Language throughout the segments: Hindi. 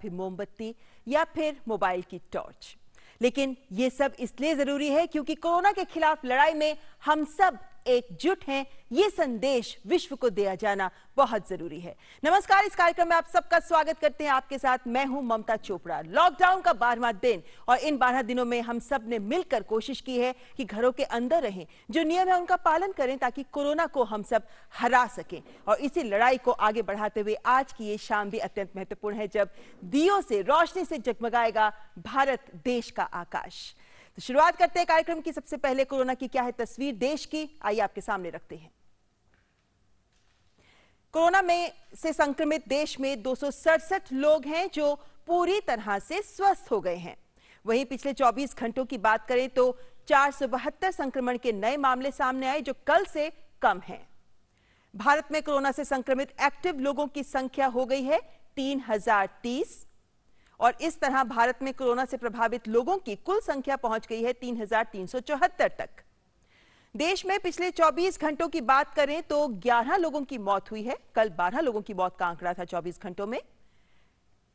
फिर मोमबत्ती या फिर मोबाइल की टॉर्च। लेकिन ये सब इसलिए जरूरी है क्योंकि कोरोना के खिलाफ लड़ाई में हम सब एकजुट हैं। ये संदेश विश्व को दिया जाना बहुत जरूरी है। नमस्कार, इस कार्यक्रम में आप सबका स्वागत करते हैं। आपके साथ मैं हूं ममता चोपड़ा। लॉकडाउन का 12वां दिन और इन 12 दिनों में हम सब ने मिलकर कोशिश की है कि घरों के अंदर रहें, जो नियम है उनका पालन करें ताकि कोरोना को हम सब हरा सकें। और इसी लड़ाई को आगे बढ़ाते हुए आज की ये शाम भी अत्यंत महत्वपूर्ण है जब दियों से, रोशनी से जगमगाएगा भारत देश का आकाश। तो शुरुआत करते हैं कार्यक्रम की। सबसे पहले कोरोना की क्या है तस्वीर देश की, आइए आपके सामने रखते हैं। कोरोना में से संक्रमित देश में 267 लोग हैं जो पूरी तरह से स्वस्थ हो गए हैं। वहीं पिछले 24 घंटों की बात करें तो 472 संक्रमण के नए मामले सामने आए, जो कल से कम हैं। भारत में कोरोना से संक्रमित एक्टिव लोगों की संख्या हो गई है 3030 और इस तरह भारत में कोरोना से प्रभावित लोगों की कुल संख्या पहुंच गई है 3374 तक। देश में पिछले 24 घंटों की बात करें तो 11 लोगों की मौत हुई है। कल 12 लोगों की मौत का आंकड़ा था 24 घंटों में।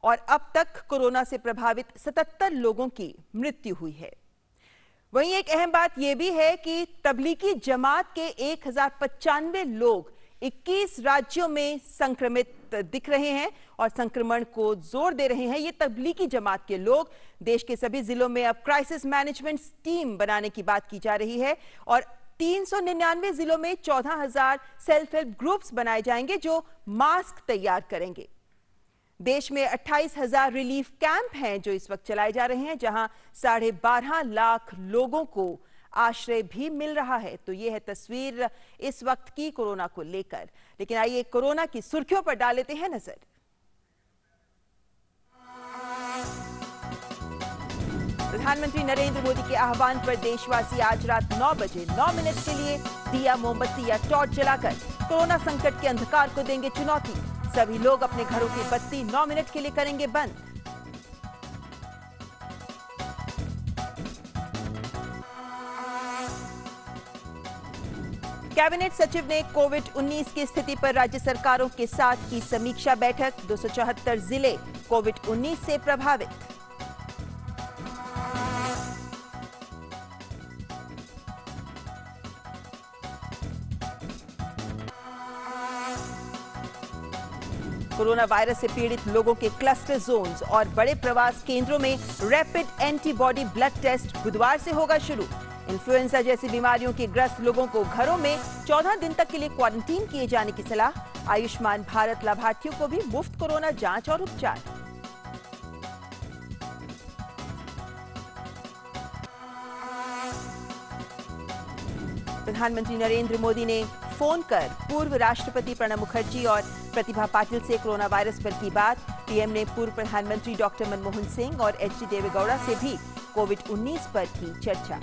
और अब तक कोरोना से प्रभावित 77 लोगों की मृत्यु हुई है। वहीं एक अहम बात यह भी है कि तबलीगी जमात के 1095 लोग 21 राज्यों में संक्रमित दिख रहे हैं और संक्रमण को जोर दे रहे हैं। ये तबलीगी जमात के लोग। देश के सभी जिलों में अब क्राइसिस मैनेजमेंट टीम बनाने की बात की जा रही है और 399 जिलों में 14,000 सेल्फ हेल्प ग्रुप्स बनाए जाएंगे जो मास्क तैयार करेंगे। देश में 28,000 रिलीफ कैंप हैं जो इस वक्त चलाए जा रहे हैं, जहां 12.5 लाख लोगों को आश्रय भी मिल रहा है। तो यह है तस्वीर इस वक्त की कोरोना को लेकर। लेकिन आइए कोरोना की सुर्खियों पर डाल लेते हैं नजर। प्रधानमंत्री नरेंद्र मोदी के आह्वान पर देशवासी आज रात 9 बजे 9 मिनट के लिए दिया, मोमबत्ती या टॉर्च जलाकर कोरोना संकट के अंधकार को देंगे चुनौती। सभी लोग अपने घरों की बत्ती 9 मिनट के लिए करेंगे बंद। कैबिनेट सचिव ने कोविड-19 की स्थिति पर राज्य सरकारों के साथ की समीक्षा बैठक। 274 जिले कोविड-19 से प्रभावित। कोरोना वायरस से पीड़ित लोगों के क्लस्टर जोन्स और बड़े प्रवास केंद्रों में रैपिड एंटीबॉडी ब्लड टेस्ट बुधवार से होगा शुरू। इन्फ्लुएंजा जैसी बीमारियों के ग्रस्त लोगों को घरों में 14 दिन तक के लिए क्वारंटीन किए जाने की सलाह। आयुष्मान भारत लाभार्थियों को भी मुफ्त कोरोना जांच और उपचार। प्रधानमंत्री नरेंद्र मोदी ने फोन कर पूर्व राष्ट्रपति प्रणब मुखर्जी और प्रतिभा पाटिल से कोरोना वायरस पर की बात। पीएम ने पूर्व प्रधानमंत्री डॉक्टर मनमोहन सिंह और एचडी देवेगौड़ा से भी कोविड-19 पर की चर्चा।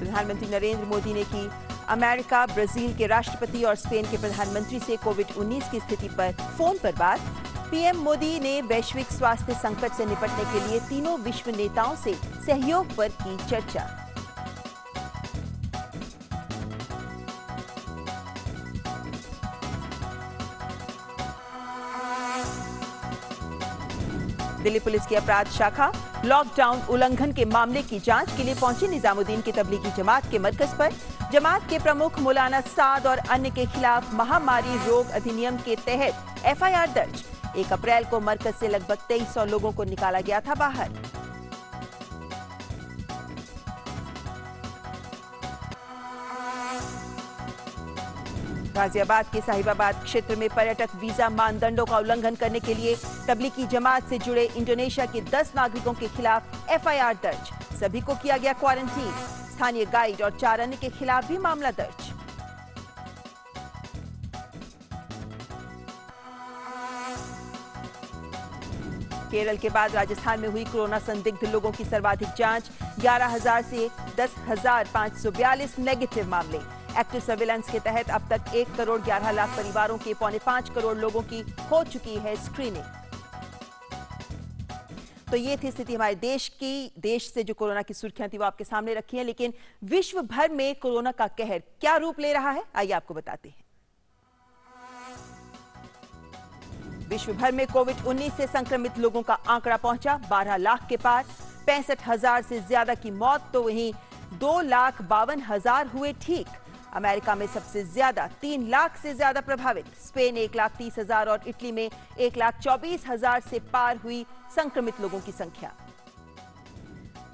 प्रधानमंत्री नरेंद्र मोदी ने की अमेरिका, ब्राजील के राष्ट्रपति और स्पेन के प्रधानमंत्री से कोविड-19 की स्थिति पर फोन पर बात। पीएम मोदी ने वैश्विक स्वास्थ्य संकट से निपटने के लिए तीनों विश्व नेताओं से सहयोग पर की चर्चा। दिल्ली पुलिस की अपराध शाखा लॉकडाउन उल्लंघन के मामले की जांच के लिए पहुंची निजामुद्दीन की तबलीगी जमात के मरकज पर। जमात के प्रमुख मौलाना साद और अन्य के खिलाफ महामारी रोग अधिनियम के तहत एफआईआर दर्ज। 1 अप्रैल को मरकज से लगभग 2300 लोगों को निकाला गया था बाहर। गाजियाबाद के साहिबाबाद क्षेत्र में पर्यटक वीजा मानदंडों का उल्लंघन करने के लिए तबलीगी जमात से जुड़े इंडोनेशिया के 10 नागरिकों के खिलाफ एफआईआर दर्ज। सभी को किया गया क्वारंटीन। स्थानीय गाइड और 4 अन्य के खिलाफ भी मामला दर्ज। केरल के बाद राजस्थान में हुई कोरोना संदिग्ध लोगों की सर्वाधिक जांच। 11,000 से 10,542 नेगेटिव मामले। एक्टिव सर्विलांस के तहत अब तक 1 करोड़ 11 लाख परिवारों के 5.25 करोड़ लोगों की हो चुकी है स्क्रीनिंग। तो ये थी स्थिति हमारे देश की। देश से जो कोरोना की सुर्खियां थी वो आपके सामने रखी हैं, लेकिन विश्व भर में कोरोना का कहर क्या रूप ले रहा है, आइए आपको बताते हैं। विश्व भर में कोविड-19 से संक्रमित लोगों का आंकड़ा पहुंचा 12 लाख के पार। 65,000 से ज्यादा की मौत, तो वहीं 2,52,000 हुए ठीक। अमेरिका में सबसे ज्यादा 3 लाख से ज्यादा प्रभावित, स्पेन 1,30,000 और इटली में 1,24,000 से पार हुई संक्रमित लोगों की संख्या।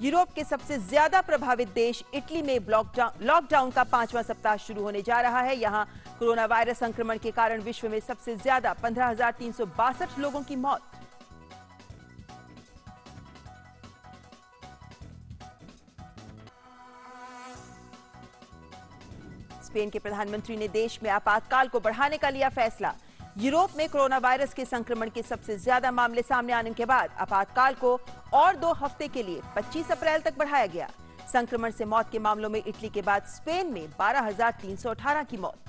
यूरोप के सबसे ज्यादा प्रभावित देश इटली में लॉकडाउन का 5वां सप्ताह शुरू होने जा रहा है। यहां कोरोना वायरस संक्रमण के कारण विश्व में सबसे ज्यादा 15,362 लोगों की मौत। स्पेन के प्रधानमंत्री ने देश में आपातकाल को बढ़ाने का लिया फैसला। यूरोप में कोरोना वायरस के संक्रमण के सबसे ज्यादा मामले सामने आने के बाद आपातकाल को और 2 हफ्ते के लिए 25 अप्रैल तक बढ़ाया गया। संक्रमण से मौत के मामलों में इटली के बाद स्पेन में 12,318 की मौत।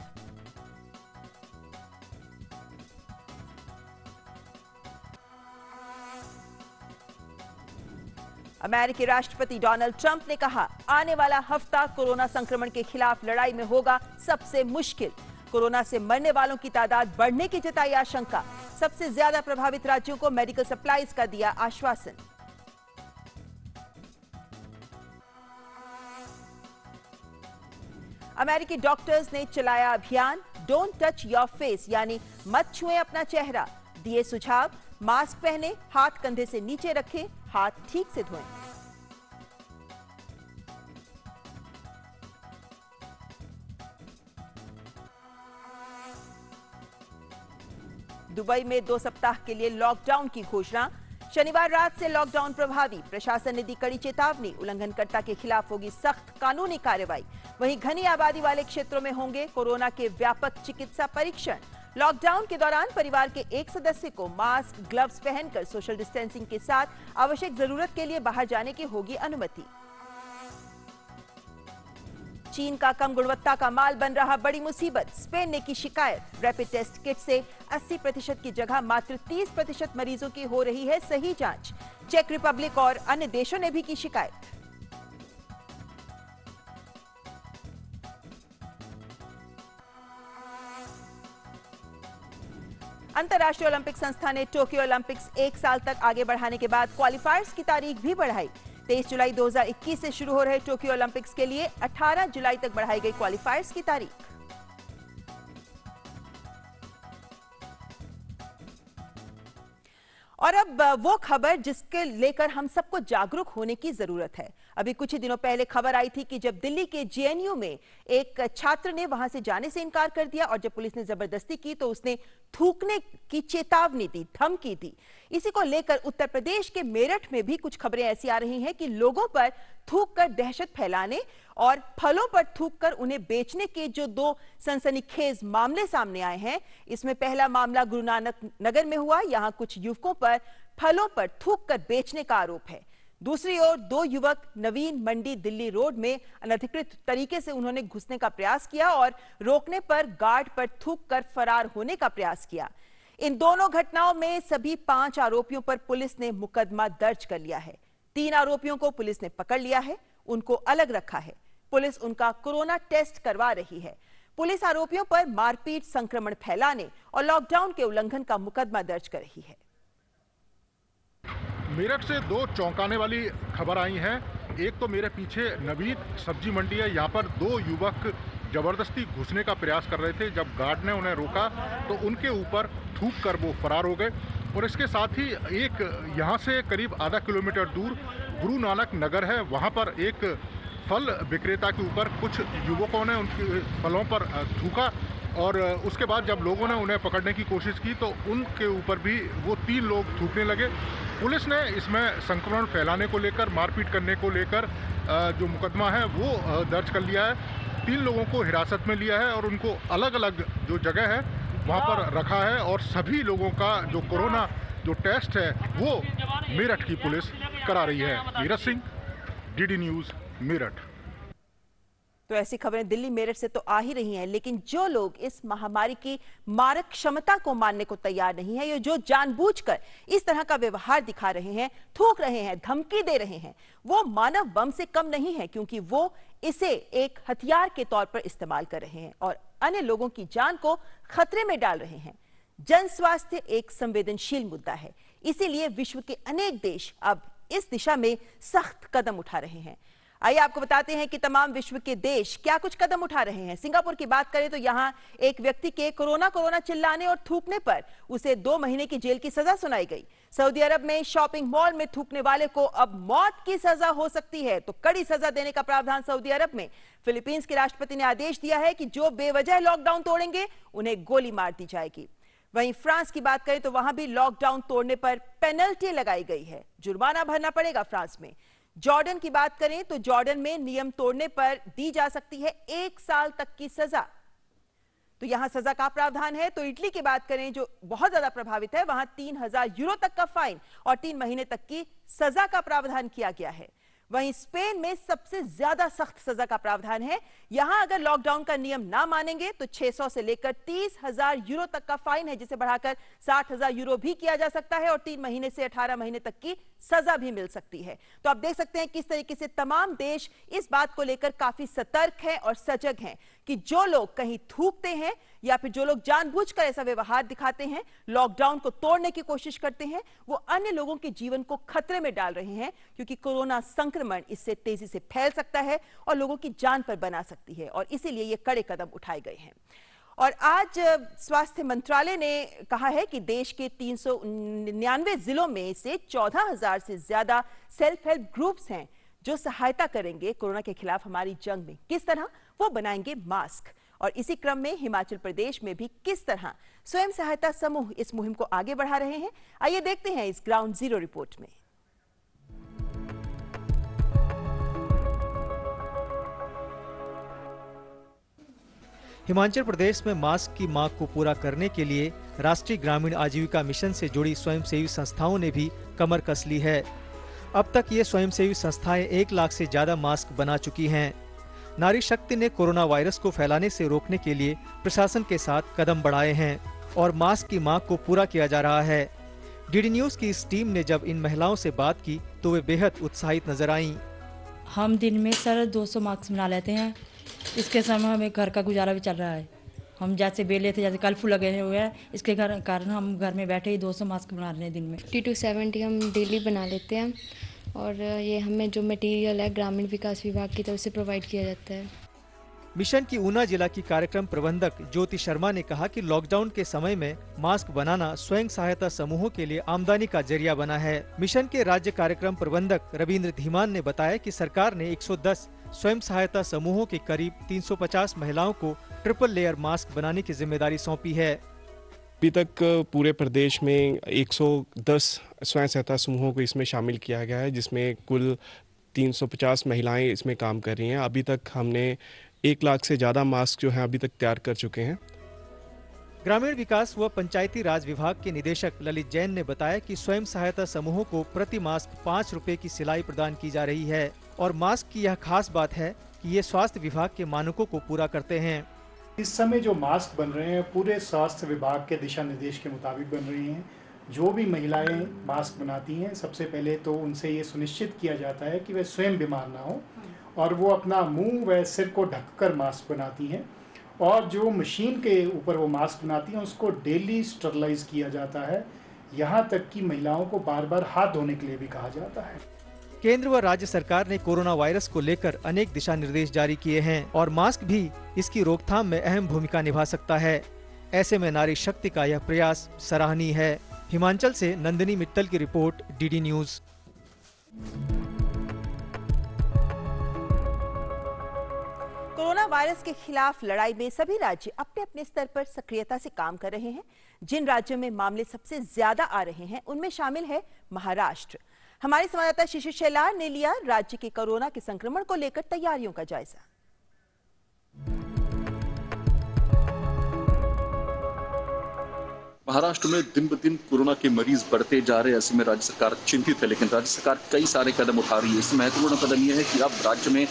अमेरिकी राष्ट्रपति डोनाल्ड ट्रंप ने कहा, आने वाला हफ्ता कोरोना संक्रमण के खिलाफ लड़ाई में होगा सबसे मुश्किल। कोरोना से मरने वालों की तादाद बढ़ने की जताई आशंका। सबसे ज्यादा प्रभावित राज्यों को मेडिकल सप्लाईज का दिया आश्वासन। अमेरिकी डॉक्टर्स ने चलाया अभियान डोंट टच योर फेस, यानी मत छुएं अपना चेहरा। दिए सुझाव, मास्क पहने, हाथ कंधे से नीचे रखें, हाथ ठीक से धोएं। दुबई में 2 सप्ताह के लिए लॉकडाउन की घोषणा। शनिवार रात से लॉकडाउन प्रभावी। प्रशासन ने दी कड़ी चेतावनी, उल्लंघनकर्ता के खिलाफ होगी सख्त कानूनी कार्रवाई। वहीं घनी आबादी वाले क्षेत्रों में होंगे कोरोना के व्यापक चिकित्सा परीक्षण। लॉकडाउन के दौरान परिवार के एक सदस्य को मास्क, ग्लव्स पहनकर सोशल डिस्टेंसिंग के साथ आवश्यक जरूरत के लिए बाहर जाने की होगी अनुमति। चीन का कम गुणवत्ता का माल बन रहा बड़ी मुसीबत। स्पेन ने की शिकायत। रैपिड टेस्ट किट से 80% की जगह मात्र 30% मरीजों की हो रही है सही जांच। चेक रिपब्लिक और अन्य देशों ने भी की शिकायत। अंतर्राष्ट्रीय ओलंपिक संस्था ने टोक्यो ओलंपिक्स 1 साल तक आगे बढ़ाने के बाद क्वालिफायर्स की तारीख भी बढ़ाई। 23 जुलाई 2021 से शुरू हो रहे टोक्यो ओलंपिक्स के लिए 18 जुलाई तक बढ़ाई गई क्वालिफायर्स की तारीख। और अब वो खबर जिसके लेकर हम सबको जागरूक होने की जरूरत है। अभी कुछ ही दिनों पहले खबर आई थी कि जब दिल्ली के जेएनयू में एक छात्र ने वहां से जाने से इनकार कर दिया और जब पुलिस ने जबरदस्ती की तो उसने थूकने की चेतावनी दी, धमकी दी। इसी को लेकर उत्तर प्रदेश के मेरठ में भी कुछ खबरें ऐसी आ रही हैं कि लोगों पर थूककर दहशत फैलाने और फलों पर थूककर उन्हें बेचने के जो 2 सनसनीखेज मामले सामने आए हैं। इसमें पहला मामला गुरु नानक नगर में हुआ। यहां कुछ युवकों पर फलों पर थूककर बेचने का आरोप है। दूसरी ओर 2 युवक नवीन मंडी दिल्ली रोड में अनधिकृत तरीके से उन्होंने घुसने का प्रयास किया और रोकने पर गार्ड पर थूककर फरार होने का प्रयास किया। इन दोनों घटनाओं में सभी 5 आरोपियों पर पुलिस ने मुकदमा दर्ज कर लिया है। 3 आरोपियों को पुलिस ने पकड़ लिया है, उनको अलग रखा है। पुलिस उनका कोरोना टेस्ट करवा रही है। पुलिस आरोपियों पर मारपीट, संक्रमण फैलाने और लॉकडाउन के उल्लंघन का मुकदमा दर्ज कर रही है। मेरठ से 2 चौंकाने वाली खबर आई हैं। एक तो मेरे पीछे नवीन सब्जी मंडी है, यहाँ पर 2 युवक जबरदस्ती घुसने का प्रयास कर रहे थे। जब गार्ड ने उन्हें रोका तो उनके ऊपर थूक कर वो फरार हो गए। और इसके साथ ही एक यहाँ से करीब आधा किलोमीटर दूर गुरु नानक नगर है, वहाँ पर एक फल विक्रेता के ऊपर कुछ युवकों ने उनके फलों पर थूका और उसके बाद जब लोगों ने उन्हें पकड़ने की कोशिश की तो उनके ऊपर भी वो 3 लोग थूकने लगे। पुलिस ने इसमें संक्रमण फैलाने को लेकर, मारपीट करने को लेकर जो मुकदमा है वो दर्ज कर लिया है। 3 लोगों को हिरासत में लिया है और उनको अलग अलग जो जगह है वहाँ पर रखा है। और सभी लोगों का जो कोरोना जो टेस्ट है वो मेरठ की पुलिस करा रही है। Neeraj Singh, DD news, Meerut. तो ऐसी खबरें दिल्ली मेरठ से तो आ ही रही हैं, लेकिन जो लोग इस महामारी की मारक क्षमता को मानने को तैयार नहीं है, या जो जानबूझकर इस तरह का व्यवहार दिखा रहे हैं, थूक रहे हैं, धमकी दे रहे हैं, वो मानव बम से कम नहीं है, क्योंकि वो इसे एक हथियार के तौर पर इस्तेमाल कर रहे हैं और अन्य लोगों की जान को खतरे में डाल रहे हैं। जन स्वास्थ्य एक संवेदनशील मुद्दा है, इसीलिए विश्व के अनेक देश अब इस दिशा में सख्त कदम उठा रहे हैं। आइए आपको बताते हैं कि तमाम विश्व के देश क्या कुछ कदम उठा रहे हैं। सिंगापुर की बात करें तो यहां एक व्यक्ति के कोरोना चिल्लाने और थूकने पर उसे 2 महीने की जेल की सजा सुनाई गई। सऊदी अरब में शॉपिंग मॉल में थूकने वाले को अब मौत की सजा हो सकती है, तो कड़ी सजा देने का प्रावधान सऊदी अरब में। फिलीपींस के राष्ट्रपति ने आदेश दिया है कि जो बेवजह लॉकडाउन तोड़ेंगे उन्हें गोली मार दी जाएगी। वहीं फ्रांस की बात करें तो वहां भी लॉकडाउन तोड़ने पर पेनल्टी लगाई गई है, जुर्माना भरना पड़ेगा फ्रांस में। जॉर्डन की बात करें तो जॉर्डन में नियम तोड़ने पर दी जा सकती है 1 साल तक की सजा, तो यहां सजा का प्रावधान है। तो इटली की बात करें जो बहुत ज्यादा प्रभावित है, वहां 3000 यूरो तक का फाइन और 3 महीने तक की सजा का प्रावधान किया गया है। वहीं स्पेन में सबसे ज्यादा सख्त सजा का प्रावधान है। यहां अगर लॉकडाउन का नियम ना मानेंगे तो 600 से लेकर 30,000 यूरो तक का फाइन है, जिसे बढ़ाकर 60,000 यूरो भी किया जा सकता है और 3 महीने से 18 महीने तक की सजा भी मिल सकती है। तो आप देख सकते हैं किस तरीके से तमाम देश इस बात को लेकर काफी सतर्क हैं और सजग हैं कि जो लोग कहीं थूकते हैं या फिर जो लोग जानबूझकर ऐसा व्यवहार दिखाते हैं, लॉकडाउन को तोड़ने की कोशिश करते हैं, वो अन्य लोगों के जीवन को खतरे में डाल रहे हैं, क्योंकि कोरोना संक्रमण इससे तेजी से फैल सकता है और लोगों की जान पर बना सकती है, और इसीलिए ये कड़े कदम उठाए गए हैं। और आज स्वास्थ्य मंत्रालय ने कहा है कि देश के 399 जिलों में से 14,000 से ज्यादा सेल्फ हेल्प ग्रुप्स हैं जो सहायता करेंगे कोरोना के खिलाफ हमारी जंग में। किस तरह? वो बनाएंगे मास्क, और इसी क्रम में हिमाचल प्रदेश में भी किस तरह स्वयं सहायता समूह इस मुहिम को आगे बढ़ा रहे हैं, आइए देखते हैं इस ग्राउंड जीरो रिपोर्ट में। हिमाचल प्रदेश में मास्क की मांग को पूरा करने के लिए राष्ट्रीय ग्रामीण आजीविका मिशन से जुड़ी स्वयंसेवी संस्थाओं ने भी कमर कस ली है। अब तक ये स्वयंसेवी संस्थाएं 1 लाख से ज्यादा मास्क बना चुकी हैं। नारी शक्ति ने कोरोना वायरस को फैलाने से रोकने के लिए प्रशासन के साथ कदम बढ़ाए हैं और मास्क की मांग को पूरा किया जा रहा है। डीडी न्यूज की इस टीम ने जब इन महिलाओं से बात की तो वे बेहद उत्साहित नजर आईं। हम दिन में सर 200 मास्क बना लेते हैं। इसके समय हमें घर का गुजारा भी चल रहा है। हम जैसे बेले थे, जैसे कर्फ्यू लगे हुए हैं, इसके कारण हम घर में बैठे ही 200 मास्क बना रहे हैं दिन में। 50 to 70 हम डेली बना लेते हैं, और ये हमें जो मटेरियल है ग्रामीण विकास विभाग की तरफ से प्रोवाइड किया जाता है। मिशन की ऊना जिला की कार्यक्रम प्रबंधक ज्योति शर्मा ने कहा कि लॉकडाउन के समय में मास्क बनाना स्वयं सहायता समूहों के लिए आमदनी का जरिया बना है। मिशन के राज्य कार्यक्रम प्रबंधक रविंद्र धीमान ने बताया कि सरकार ने 110 स्वयं सहायता समूहों के करीब 350 महिलाओं को ट्रिपल लेयर मास्क बनाने की जिम्मेदारी सौंपी है। अभी तक पूरे प्रदेश में 110 स्वयं सहायता समूहों को इसमें शामिल किया गया है, जिसमें कुल 350 महिलाएं इसमें काम कर रही हैं। अभी तक हमने 1 लाख से ज़्यादा मास्क जो हैं अभी तक तैयार कर चुके हैं। ग्रामीण विकास व पंचायती राज विभाग के निदेशक ललित जैन ने बताया कि स्वयं सहायता समूहों को प्रति मास्क 5 रुपए की सिलाई प्रदान की जा रही है, और मास्क की यह खास बात है कि ये स्वास्थ्य विभाग के मानकों को पूरा करते हैं। इस समय जो मास्क बन रहे हैं पूरे स्वास्थ्य विभाग के दिशा निर्देश के मुताबिक बन रहे हैं। जो भी महिलाएं मास्क बनाती हैं, सबसे पहले तो उनसे ये सुनिश्चित किया जाता है कि वे स्वयं बीमार ना हो, और वो अपना मुंह व सिर को ढककर मास्क बनाती हैं। और जो मशीन के ऊपर वो मास्क बनाती हैं उसको डेली स्टरलाइज किया जाता है। यहाँ तक कि महिलाओं को बार बार हाथ धोने के लिए भी कहा जाता है। केंद्र व राज्य सरकार ने कोरोना वायरस को लेकर अनेक दिशा निर्देश जारी किए हैं, और मास्क भी इसकी रोकथाम में अहम भूमिका निभा सकता है। ऐसे में नारी शक्ति का यह प्रयास सराहनीय है। हिमाचल से नंदिनी मित्तल की report, DD news. Corona virus के खिलाफ लड़ाई में सभी राज्य अपने अपने स्तर पर सक्रियता से काम कर रहे हैं। जिन राज्यों में मामले सबसे ज्यादा आ रहे हैं उनमें शामिल है महाराष्ट्र। हमारे संवाददाता शिशिर शेलार ने लिया राज्य के कोरोना के संक्रमण को लेकर तैयारियों का जायजा। महाराष्ट्र में दिन ब दिन कोरोना के मरीज बढ़ते जा रहे हैं। ऐसे में राज्य सरकार चिंतित है, लेकिन राज्य सरकार कई सारे कदम उठा रही है। इसमें महत्वपूर्ण कदम यह है कि अब राज्य में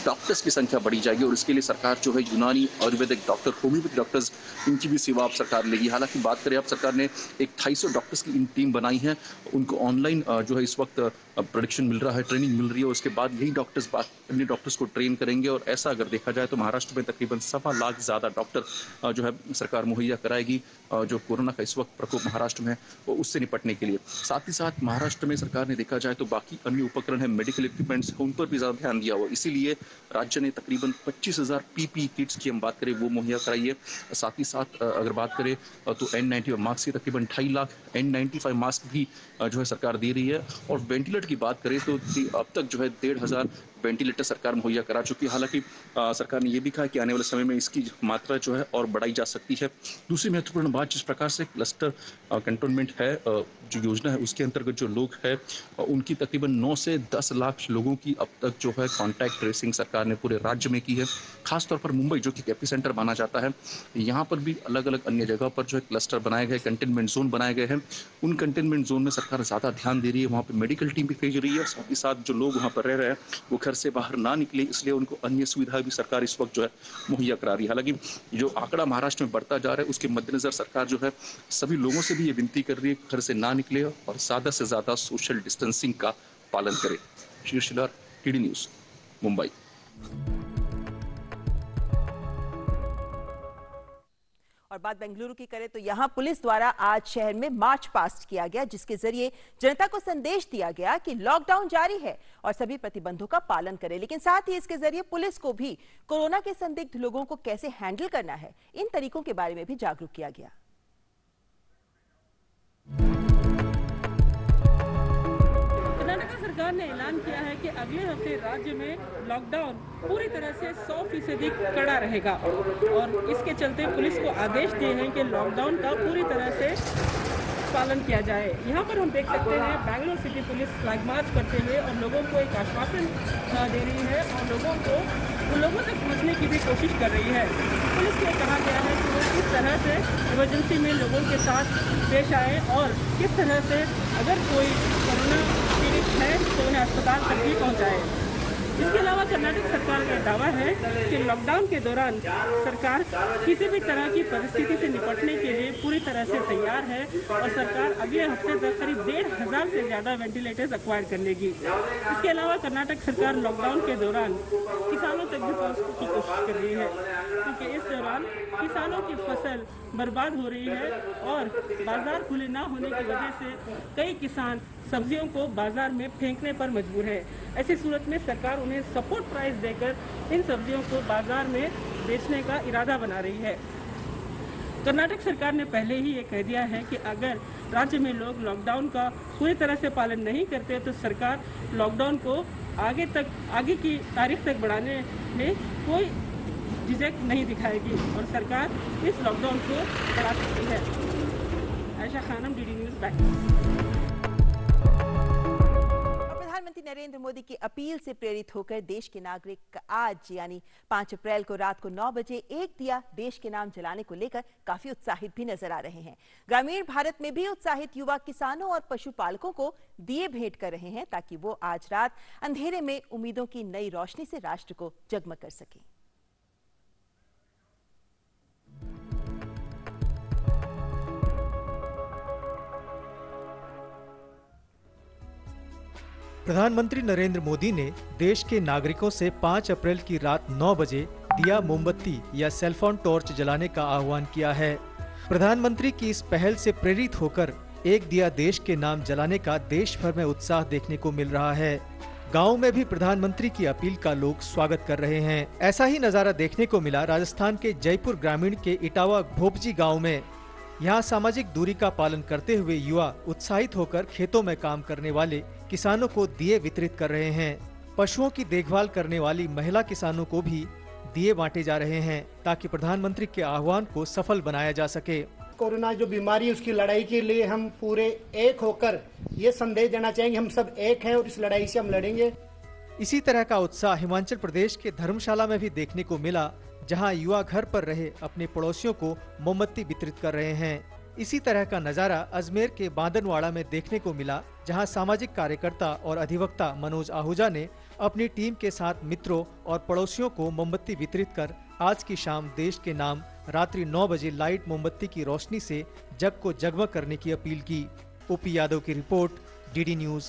डॉक्टर्स की संख्या बढ़ी जाएगी और इसके लिए सरकार जो है यूनानी, आयुर्वेदिक डॉक्टर, होम्योपैथी डॉक्टर्स, इनकी भी सेवा अब सरकार लेगी। हालांकि बात करें, अब सरकार ने एक 250 डॉक्टर्स की टीम बनाई है। उनको ऑनलाइन जो है इस वक्त प्रोडक्शन मिल रहा है, ट्रेनिंग मिल रही है। उसके बाद यही डॉक्टर्स अन्य डॉक्टर्स को ट्रेन करेंगे और ऐसा अगर देखा जाए तो महाराष्ट्र में तकरीबन 1.25 लाख ज्यादा डॉक्टर जो है सरकार मुहैया कराएगी, जो कोरोना का इस वक्त प्रकोप महाराष्ट्र में है वो उससे निपटने के लिए। साथ ही साथ महाराष्ट्र में सरकार ने देखा जाए तो बाकी अन्य उपकरण है, मेडिकल इक्विपमेंट्स, उन पर भी ज्यादा ध्यान दिया हुआ। इसीलिए राज्य ने तकरीबन 25,000 पीपीई किट्स की हम बात करें वो मुहैया कराई है। साथ ही साथ अगर बात करें तो N95 मास्क की तकरीबन 2.5 लाख N95 मास्क भी जो है सरकार दे रही है। और वेंटिलेटर की बात करें तो अब तक जो है 1,500 वेंटिलेटर सरकार मुहैया करा चुकी है। हालांकि सरकार ने यह भी कहा कि आने वाले समय में इसकी मात्रा जो है और बढ़ाई जा सकती है। दूसरी महत्वपूर्ण बात, जिस प्रकार से क्लस्टर कंटोनमेंट है जो योजना है उसके अंतर्गत जो लोग हैं उनकी तकरीबन 9 से 10 लाख लोगों की अब तक जो है कॉन्टैक्ट ट्रेसिंग सरकार ने पूरे राज्य में की है। खासतौर पर मुंबई जो कि एपिसेंटर माना जाता है, यहाँ पर भी अलग अलग अन्य जगह पर जो है क्लस्टर बनाए गए, कंटेनमेंट जोन बनाए गए हैं। उन कंटेनमेंट जोन में सरकार ज़्यादा ध्यान दे रही है, वहाँ पर मेडिकल टीम भी भेज रही है। साथ ही साथ जो लोग वहाँ पर रह रहे हैं वो घर से बाहर ना निकले, इसलिए उनको अन्य सुविधा भी सरकार इस वक्त जो है मुहैया करा रही है। हालांकि जो आंकड़ा महाराष्ट्र में बढ़ता जा रहा है उसके मद्देनजर सरकार जो है सभी लोगों से भी ये विनती कर रही है घर से ना निकले और ज़्यादा से ज़्यादा सोशल डिस्टेंसिंग का पालन करें। शीर्ष शिलार, टीडी न्यूज़, मुंबई। और बात बेंगलुरु की करें तो यहां पुलिस द्वारा आज शहर में मार्च पास्ट किया गया, जिसके जरिए जनता को संदेश दिया गया कि लॉकडाउन जारी है और सभी प्रतिबंधों का पालन करें। लेकिन साथ ही इसके जरिए पुलिस को भी कोरोना के संदिग्ध लोगों को कैसे हैंडल करना है, इन तरीकों के बारे में भी जागरूक किया गया। कर्नाटक सरकार ने ऐलान किया है कि अगले हफ्ते राज्य में लॉकडाउन पूरी तरह से 100% कड़ा रहेगा और इसके चलते पुलिस को आदेश दिए हैं कि लॉकडाउन का पूरी तरह से पालन किया जाए। यहाँ पर हम देख सकते हैं Bangalore city police flag march करते हुए और लोगों को एक आश्वासन दे रही है और लोगों तक पहुँचने की भी कोशिश कर रही है। पुलिस से कहा गया है कि वो किस तरह से इमरजेंसी में लोगों के साथ पेश आए और किस तरह से अगर कोई कोरोना पीड़ित है तो उन्हें अस्पताल तक भी पहुँचाए। इसके अलावा कर्नाटक सरकार का दावा है कि लॉकडाउन के दौरान सरकार किसी भी तरह की परिस्थिति से निपटने के लिए पूरी तरह से तैयार है और सरकार अगले हफ्ते तक करीब 1,500 से ज़्यादा वेंटिलेटर्स एक्वायर कर लेगी। इसके अलावा कर्नाटक सरकार लॉकडाउन के दौरान किसानों तक भी पहुँचने की कोशिश कर रही है, क्योंकि इस दौरान किसानों की फसल बर्बाद हो रही है और बाजार खुले ना होने की वजह से कई किसान सब्जियों को बाजार में फेंकने पर मजबूर है। ऐसी सूरत में सरकार उन्हें सपोर्ट प्राइस देकर इन सब्जियों को बाजार में बेचने का इरादा बना रही है। कर्नाटक सरकार ने पहले ही ये कह दिया है कि अगर राज्य में लोग लॉकडाउन का पूरी तरह से पालन नहीं करते तो सरकार लॉकडाउन को आगे की तारीख तक बढ़ाने में कोई झिझक नहीं दिखाएगी और सरकार इस लॉकडाउन को बढ़ा सकती है। Ayesha Khanam, DD news, back. प्रधानमंत्री नरेंद्र मोदी की अपील से प्रेरित होकर देश के नागरिक आज यानी 5 अप्रैल को रात को 9 बजे एक दिया देश के नाम जलाने को लेकर काफी उत्साहित भी नजर आ रहे हैं। ग्रामीण भारत में भी उत्साहित युवा किसानों और पशुपालकों को दिए भेंट कर रहे हैं ताकि वो आज रात अंधेरे में उम्मीदों की नई रोशनी से राष्ट्र को जगमग कर सके। प्रधानमंत्री नरेंद्र मोदी ने देश के नागरिकों से 5 अप्रैल की रात 9 बजे दिया, मोमबत्ती या सेलफोन टॉर्च जलाने का आह्वान किया है। प्रधानमंत्री की इस पहल से प्रेरित होकर एक दिया देश के नाम जलाने का देश भर में उत्साह देखने को मिल रहा है। गाँव में भी प्रधानमंत्री की अपील का लोग स्वागत कर रहे हैं। ऐसा ही नजारा देखने को मिला राजस्थान के जयपुर ग्रामीण के इटावा भोपजी गाँव में। यहाँ सामाजिक दूरी का पालन करते हुए युवा उत्साहित होकर खेतों में काम करने वाले किसानों को दिए वितरित कर रहे हैं। पशुओं की देखभाल करने वाली महिला किसानों को भी दिए बांटे जा रहे हैं ताकि प्रधानमंत्री के आह्वान को सफल बनाया जा सके। कोरोना जो बीमारी है उसकी लड़ाई के लिए हम पूरे एक होकर ये संदेश देना चाहेंगे, हम सब एक हैं और इस लड़ाई से हम लड़ेंगे। इसी तरह का उत्साह हिमाचल प्रदेश के धर्मशाला में भी देखने को मिला, जहां युवा घर पर रहे अपने पड़ोसियों को मोमबत्ती वितरित कर रहे हैं। इसी तरह का नजारा अजमेर के बांदनवाड़ा में देखने को मिला, जहां सामाजिक कार्यकर्ता और अधिवक्ता मनोज आहूजा ने अपनी टीम के साथ मित्रों और पड़ोसियों को मोमबत्ती वितरित कर आज की शाम देश के नाम रात्रि 9 बजे लाइट मोमबत्ती की रोशनी से जग को जगमग करने की अपील की। ओपी यादव की रिपोर्ट, डीडी न्यूज।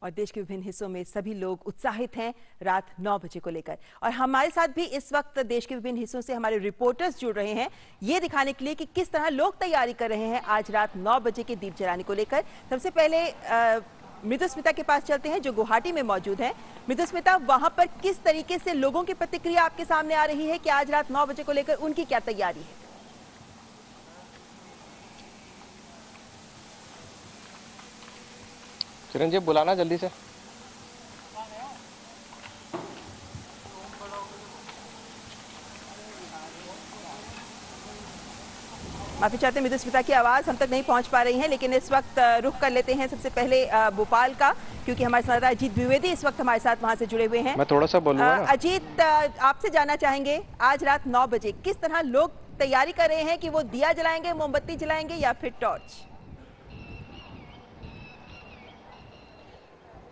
और देश के विभिन्न हिस्सों में सभी लोग उत्साहित हैं रात 9 बजे को लेकर। और हमारे साथ भी इस वक्त देश के विभिन्न हिस्सों से हमारे रिपोर्टर्स जुड़ रहे हैं ये दिखाने के लिए कि किस तरह लोग तैयारी कर रहे हैं आज रात 9 बजे के दीप जलाने को लेकर। सबसे पहले मृदुस्मिता के पास चलते हैं जो गुवाहाटी में मौजूद है। मृदुस्मिता, वहां पर किस तरीके से लोगों की प्रतिक्रिया आपके सामने आ रही है कि आज रात 9 बजे को लेकर उनकी क्या तैयारी है? चिरंजीव, बुलाना जल्दी से। माफी चाहते हैं, मृदुस्मिता की आवाज हम तक नहीं पहुंच पा रही है, लेकिन इस वक्त रुख कर लेते हैं सबसे पहले भोपाल का, क्योंकि हमारे संवाददाता अजीत द्विवेदी इस वक्त हमारे साथ वहां से जुड़े हुए हैं। मैं थोड़ा सा बोलूंगा ना। अजीत, आपसे जानना चाहेंगे आज रात 9 बजे किस तरह लोग तैयारी कर रहे हैं कि वो दिया जलाएंगे, मोमबत्ती जलाएंगे या फिर टॉर्च?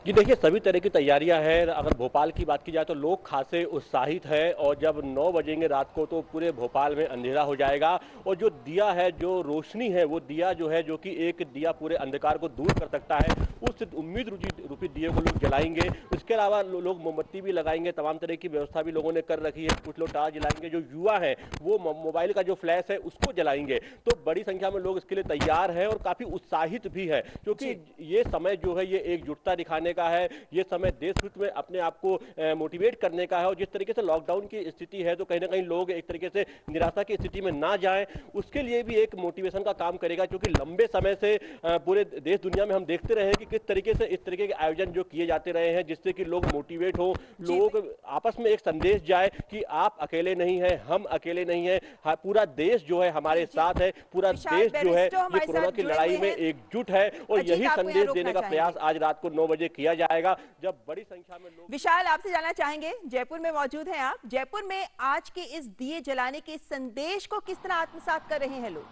जी देखिए, सभी तरह की तैयारियां हैं। अगर भोपाल की बात की जाए तो लोग खासे उत्साहित हैं और जब 9 बजेंगे रात को तो पूरे भोपाल में अंधेरा हो जाएगा और जो दिया है, जो रोशनी है, वो दिया जो है, जो कि एक दिया पूरे अंधकार को दूर कर सकता है, उस उम्मीद रूपी दिए को लोग जलाएंगे। इसके अलावा लोग मोमबत्ती भी लगाएंगे, तमाम तरह की व्यवस्था भी लोगों ने कर रखी है। कुछ लोग टार्च जलाएंगे, जो युवा है वो मोबाइल का जो फ्लैश है उसको जलाएंगे। तो बड़ी संख्या में लोग इसके लिए तैयार हैं और काफी उत्साहित भी है, क्योंकि ये समय जो है ये एकजुटता दिखाने का है, ये समय देश हित में अपने आप को मोटिवेट करने का है। और जिस तरीके से लॉकडाउन की स्थिति है तो कहीं ना कहीं लोग एक तरीके से निराशा की स्थिति में ना जाएं, उसके लिए भी एक मोटिवेशन का काम करेगा, क्योंकि लंबे समय से पूरे देश दुनिया में हम देखते रहे कि किस तरीके से इस तरीके के आयोजन जो किए जाते रहे हैं जिससे कि लोग मोटिवेट हो, लोग आपस में एक संदेश जाए कि आप अकेले नहीं है, हम अकेले नहीं है, पूरा देश जो है हमारे साथ है, पूरा देश जो है ये कोरोना की लड़ाई में एकजुट है। और यही संदेश देने का प्रयास आज रात को 9 बजे किया जाएगा, जब बड़ी संख्या में लोग। विशाल, आपसे जानना चाहेंगे, जयपुर में मौजूद हैं आप, जयपुर में आज के इस दिए जलाने के संदेश को किस तरह आत्मसात कर रहे हैं लोग?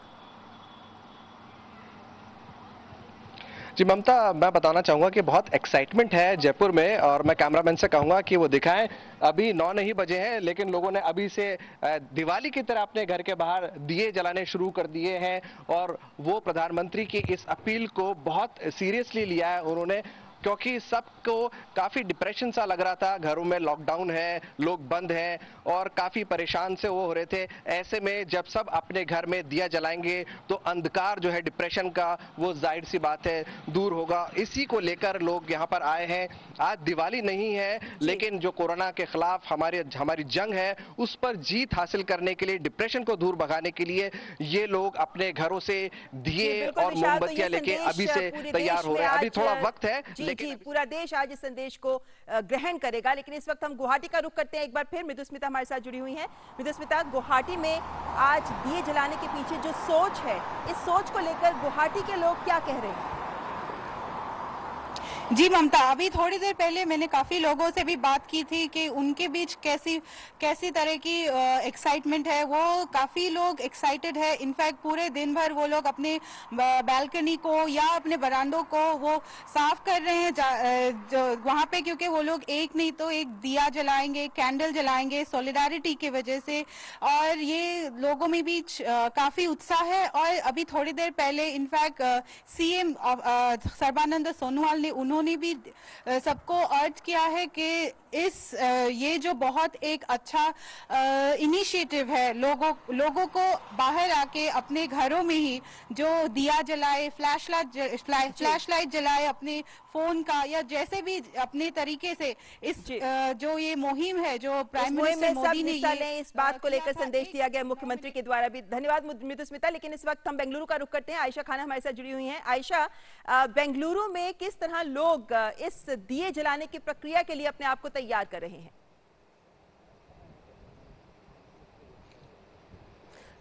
जी ममता, मैं बताना चाहूंगा कि बहुत एक्साइटमेंट है जयपुर में और मैं कैमरामैन से कहूंगा कि वो दिखाएं। अभी 9 नहीं बजे हैं, लेकिन लोगों ने अभी से दिवाली की तरह अपने घर के बाहर दिए जलाने शुरू कर दिए हैं और वो प्रधानमंत्री की इस अपील को बहुत सीरियसली लिया है उन्होंने, क्योंकि सबको काफी डिप्रेशन सा लग रहा था, घरों में लॉकडाउन है, लोग बंद हैं और काफी परेशान से वो हो रहे थे। ऐसे में जब सब अपने घर में दिया जलाएंगे तो अंधकार जो है डिप्रेशन का, वो जाहिर सी बात है दूर होगा। इसी को लेकर लोग यहाँ पर आए हैं। आज दिवाली नहीं है, लेकिन जो कोरोना के खिलाफ हमारी जंग है उस पर जीत हासिल करने के लिए, डिप्रेशन को दूर भगाने के लिए ये लोग अपने घरों से दिए और मोमबत्तियां लेके अभी से तैयार हो रहे हैं। अभी थोड़ा वक्त है, जी, पूरा देश आज इस संदेश को ग्रहण करेगा। लेकिन इस वक्त हम गुवाहाटी का रुख करते हैं एक बार फिर। मृदुस्मिता हमारे साथ जुड़ी हुई हैं। मृदुस्मिता, गुवाहाटी में आज दिए जलाने के पीछे जो सोच है, इस सोच को लेकर गुवाहाटी के लोग क्या कह रहे हैं? जी ममता, अभी थोड़ी देर पहले मैंने काफ़ी लोगों से भी बात की थी कि उनके बीच कैसी तरह की एक्साइटमेंट है। वो काफ़ी लोग एक्साइटेड है। इनफैक्ट पूरे दिन भर वो लोग अपने बैल्कनी को या अपने बरांडों को वो साफ कर रहे हैं वहाँ पे, क्योंकि वो लोग एक नहीं तो एक दिया जलाएंगे, कैंडल जलाएंगे सॉलिडारिटी की वजह से। और ये लोगों में भी काफ़ी उत्साह है। और अभी थोड़ी देर पहले इनफैक्ट सीएम सर्बानंद सोनोवाल ने उन्होंने भी सबको अर्ज किया है कि ये जो बहुत एक अच्छा इनिशिएटिव है, लोगों को बाहर आके अपने घरों में ही जो दिया जलाए, फ्लैशलाइट जलाए अपने फोन का, या जैसे भी अपने तरीके से इस जो ये मुहिम है जो प्राइम मिनिस्टर मोदी ने इस बात को लेकर संदेश दिया गया मुख्यमंत्री के द्वारा भी। धन्यवाद मृदुस्मिता। लेकिन इस वक्त हम बेंगलुरु का रुख करते हैं। आयशा खान हमारे साथ जुड़ी हुई हैं। आयशा, बेंगलुरु में किस तरह लोग इस दिए जलाने की प्रक्रिया के लिए अपने आप को तैयार कर रहे हैं?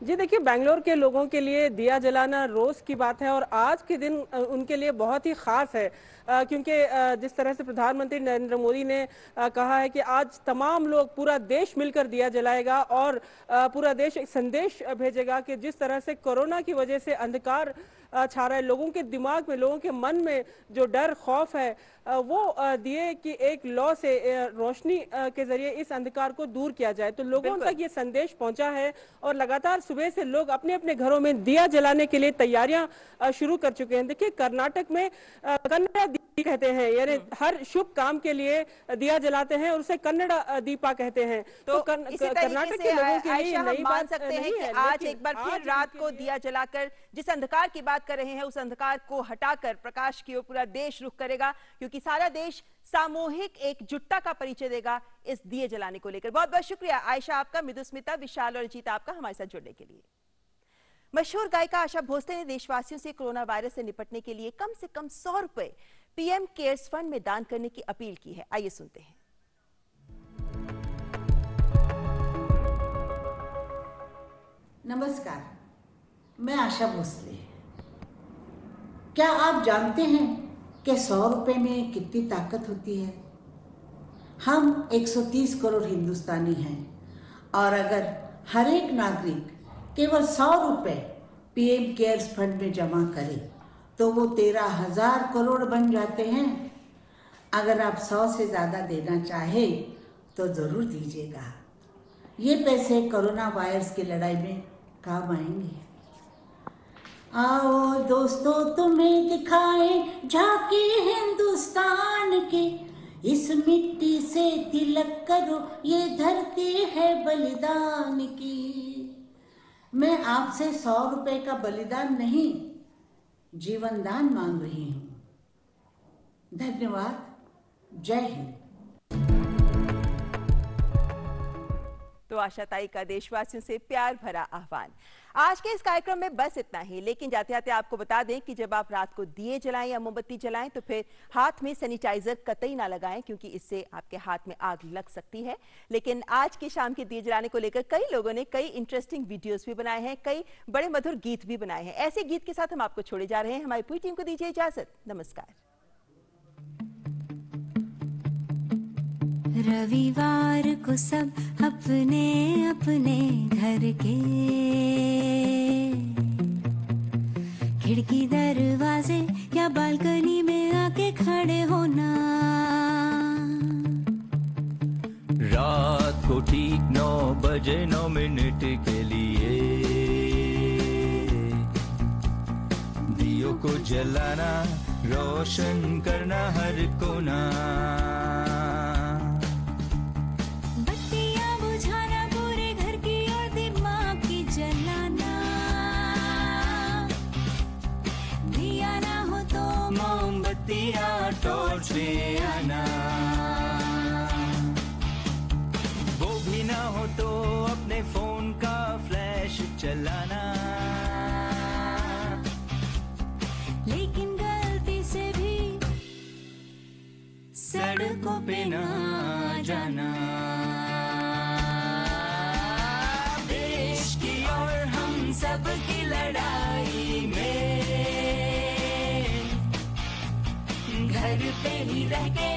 जी देखिए, बेंगलोर के लोगों के लिए दिया जलाना रोज की बात है और आज के दिन उनके लिए बहुत ही खास है, क्योंकि जिस तरह से प्रधानमंत्री नरेंद्र मोदी ने कहा है कि आज तमाम लोग, पूरा देश मिलकर दिया जलाएगा और पूरा देश एक संदेश भेजेगा कि जिस तरह से कोरोना की वजह से अंधकार छा रहा है, लोगों के दिमाग में, लोगों के मन में जो डर खौफ है, वो दिए कि एक लौ से रोशनी के जरिए इस अंधकार को दूर किया जाए। तो लोगों तक ये संदेश पहुंचा है और लगातार सुबह से लोग अपने अपने घरों में दिया जलाने के लिए तैयारियां शुरू कर चुके हैं। देखिए, कर्नाटक में कन्नड़ा दीप कहते हैं, यानी हर शुभ काम के लिए दिया जलाते हैं और उसे कन्नड़ा दीपा कहते हैं। तो कर्नाटक के लोगों के लिए नई बात सकते हैं कि आज एक बार फिर रात को दिया जलाकर जिस अंधकार की बात कर रहे हैं उस अंधकार को हटाकर प्रकाश की ओर पूरा देश रुख करेगा, क्योंकि सारा देश सामूहिक एकजुटता का परिचय देगा इस दिए जलाने को लेकर। बहुत बहुत शुक्रिया आयशा आपका, मृदुस्मिता, विशाल और अजीत आपका हमारे साथ जुड़ने के लिए। मशहूर गायिका आशा भोसले ने देशवासियों से कोरोना वायरस से निपटने के लिए कम से कम 100 रुपए पीएम केयर्स फंड में दान करने की अपील की है। आइए सुनते हैं। नमस्कार, मैं आशा भोसले। क्या आप जानते हैं कि 100 रुपए में कितनी ताकत होती है? हम 130 करोड़ हिंदुस्तानी हैं और अगर हर एक नागरिक केवल 100 रुपए पीएम केयर्स फंड में जमा करे तो वो 13,000 करोड़ बन जाते हैं। अगर आप 100 से ज़्यादा देना चाहे तो ज़रूर दीजिएगा। ये पैसे कोरोना वायरस की लड़ाई में काम आएंगे। आओ दोस्तों, तुम्हें दिखाएं झांकी हिंदुस्तान की, इस मिट्टी से तिलक करो, ये धरती है बलिदान की। मैं आपसे 100 रुपए का बलिदान नहीं, जीवन दान मांग रही हूँ। धन्यवाद। जय हिंद। तो आशा ताई का देशवासियों से प्यार भरा आह्वान। आज के इस कार्यक्रम में बस इतना ही, लेकिन जाते जाते आपको बता दें कि जब आप रात को दिए जलाएं या मोमबत्ती जलाएं तो फिर हाथ में सैनिटाइजर कतई ना लगाएं, क्योंकि इससे आपके हाथ में आग लग सकती है। लेकिन आज की शाम के दिए जलाने को लेकर कई लोगों ने कई इंटरेस्टिंग वीडियोस भी बनाए हैं, कई बड़े मधुर गीत भी बनाए हैं। ऐसे गीत के साथ हम आपको छोड़े जा रहे हैं। हमारी पूरी टीम को दीजिए इजाजत। नमस्कार। रविवार को सब अपने अपने घर के खिड़की दरवाजे या बालकनी में आके खड़े होना। रात को ठीक 9 बजे 9 मिनट के लिए दियों को जलाना, रोशन करना हर कोना। टॉर्च ले आना, वो भी ना हो तो अपने फोन का फ्लैश चलाना। लेकिन गलती से भी सड़कों पे ना जाना। देश की और हम सब की लड़ाई में घर पे ही रह के